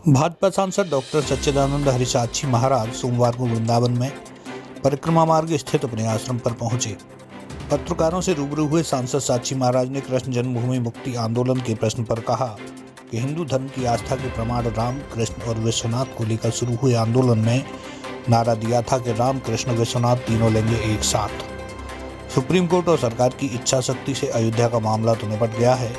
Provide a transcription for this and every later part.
भाजपा सांसद डॉक्टर सच्चिदानंद हरिसाची महाराज सोमवार को वृंदावन में परिक्रमा मार्ग स्थित अपने आश्रम पर पहुंचे। पत्रकारों से रूबरू हुए सांसद साची महाराज ने कृष्ण जन्मभूमि मुक्ति आंदोलन के प्रश्न पर कहा कि हिंदू धर्म की आस्था के प्रमाण राम, कृष्ण और विश्वनाथ को लेकर शुरू हुए आंदोलन में नारा दिया था कि राम, कृष्ण, विश्वनाथ तीनों लेंगे एक साथ। सुप्रीम कोर्ट और सरकार की इच्छा शक्ति से अयोध्या का मामला तो निपट गया है।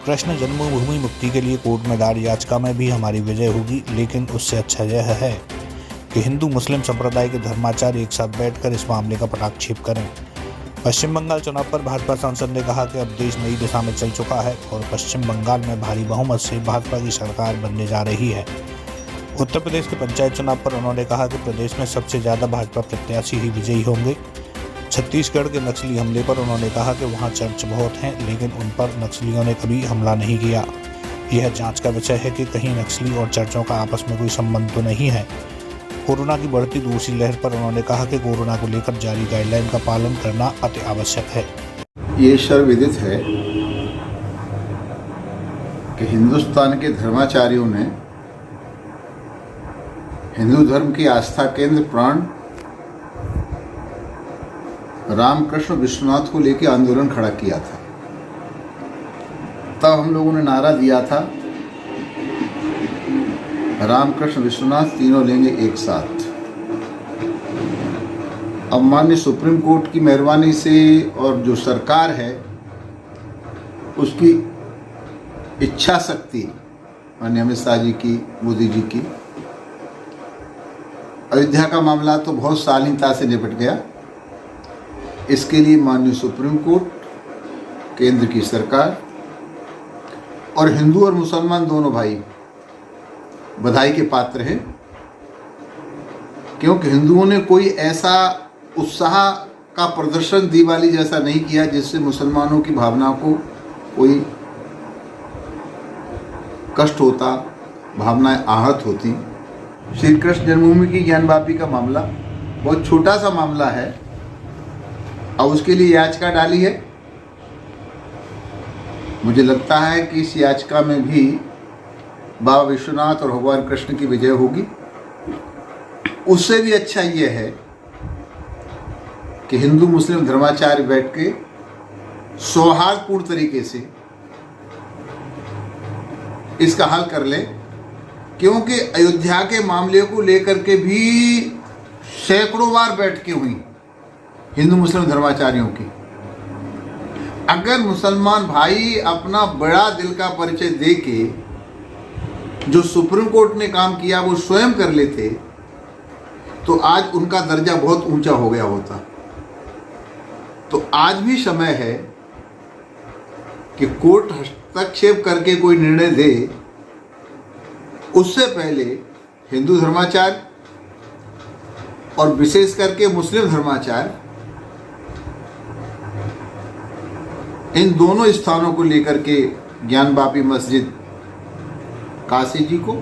कृष्ण जन्मभूमि मुक्ति के लिए कोर्ट में दायर याचिका में भी हमारी विजय होगी, लेकिन उससे अच्छा यह है कि हिंदू मुस्लिम संप्रदाय के धर्माचार्य एक साथ बैठकर इस मामले का पटाक्षेप करें। पश्चिम बंगाल चुनाव पर भाजपा सांसद ने कहा कि अब देश नई दिशा में चल चुका है और पश्चिम बंगाल में भारी बहुमत से भाजपा की सरकार बनने जा रही है। उत्तर प्रदेश के पंचायत चुनाव पर उन्होंने कहा कि प्रदेश में सबसे ज्यादा भाजपा प्रत्याशी ही विजयी होंगे। छत्तीसगढ़ के नक्सली हमले पर उन्होंने कहा कि वहां चर्च बहुत हैं, लेकिन उन पर नक्सलियों ने कभी हमला नहीं किया। यह जांच का विषय है कि कहीं नक्सली और चर्चों का आपस में कोई संबंध तो नहीं है। कोरोना की बढ़ती दूसरी लहर पर उन्होंने कहा कि कोरोना को लेकर जारी गाइडलाइन का पालन करना अति आवश्यक है। ये सर्वविदित है कि हिंदुस्तान के धर्माचार्यों ने हिंदू धर्म की आस्था केंद्र प्राण राम, कृष्ण, विश्वनाथ को लेकर आंदोलन खड़ा किया था। तब हम लोगों ने नारा दिया था, राम, कृष्ण, विश्वनाथ तीनों लेंगे एक साथ। अब माननीय सुप्रीम कोर्ट की मेहरबानी से और जो सरकार है उसकी इच्छा शक्ति, माननीय अमित शाह जी की, मोदी जी की, अयोध्या का मामला तो बहुत शालीनता से निपट गया। इसके लिए माननीय सुप्रीम कोर्ट, केंद्र की सरकार और हिंदू और मुसलमान दोनों भाई बधाई के पात्र हैं, क्योंकि हिंदुओं ने कोई ऐसा उत्साह का प्रदर्शन दिवाली जैसा नहीं किया जिससे मुसलमानों की भावना को कोई कष्ट होता, भावनाएं आहत होती। श्री कृष्ण जन्मभूमि की ज्ञानवापी का मामला बहुत छोटा सा मामला है और उसके लिए याचिका डाली है। मुझे लगता है कि इस याचिका में भी बाबा विश्वनाथ और भगवान कृष्ण की विजय होगी। उससे भी अच्छा यह है कि हिंदू मुस्लिम धर्माचार्य बैठ के सौहार्दपूर्ण तरीके से इसका हल कर ले, क्योंकि अयोध्या के मामले को लेकर के भी सैकड़ों बार बैठकें हुई हिंदू मुस्लिम धर्माचार्यों की। अगर मुसलमान भाई अपना बड़ा दिल का परिचय दे के जो सुप्रीम कोर्ट ने काम किया वो स्वयं कर लेते तो आज उनका दर्जा बहुत ऊंचा हो गया होता। तो आज भी समय है कि कोर्ट हस्तक्षेप करके कोई निर्णय दे। उससे पहले हिंदू धर्माचार्य और विशेष करके मुस्लिम धर्माचार्य इन दोनों स्थानों को लेकर के ज्ञानवापी मस्जिद काशी जी को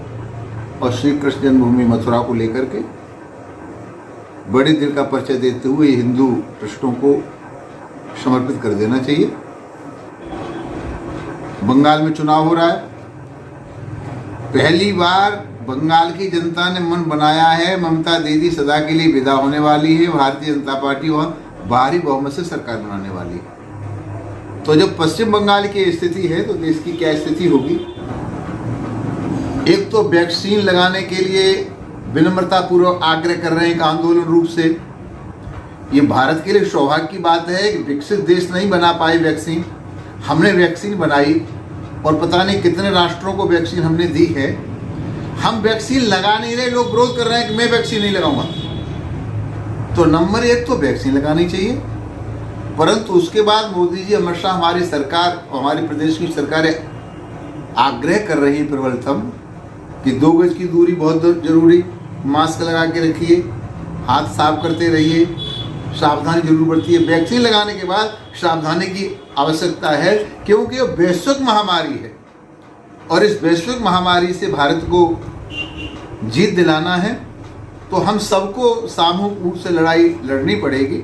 और श्री कृष्ण जन्मभूमि मथुरा को लेकर के बड़े दिल का परिचय देते हुए हिंदू ट्रस्टों को समर्पित कर देना चाहिए। बंगाल में चुनाव हो रहा है। पहली बार बंगाल की जनता ने मन बनाया है, ममता दीदी सदा के लिए विदा होने वाली है, भारतीय जनता पार्टी वहाँ भारी बहुमत से सरकार बनाने वाली है। तो जब पश्चिम बंगाल की स्थिति है तो देश की क्या स्थिति होगी। एक तो वैक्सीन लगाने के लिए विनम्रतापूर्वक आग्रह कर रहे हैं एक आंदोलन रूप से। ये भारत के लिए सौभाग्य की बात है कि विकसित देश नहीं बना पाए वैक्सीन, हमने वैक्सीन बनाई और पता नहीं कितने राष्ट्रों को वैक्सीन हमने दी है। हम वैक्सीन लगा नहीं रहे, लोग विरोध कर रहे हैं कि मैं वैक्सीन नहीं लगाऊंगा। तो नंबर एक तो वैक्सीन लगानी चाहिए, परंतु उसके बाद मोदी जी, अमित शाह, हमारी सरकार, हमारे प्रदेश की सरकारें आग्रह कर रही है प्रबलतम कि 2 गज की दूरी बहुत जरूरी, मास्क लगा के रखिए, हाथ साफ करते रहिए, सावधानी जरूर बरतिए। वैक्सीन लगाने के बाद सावधानी की आवश्यकता है, क्योंकि ये वैश्विक महामारी है और इस वैश्विक महामारी से भारत को जीत दिलाना है। तो हम सबको सामूहिक रूप से लड़ाई लड़नी पड़ेगी।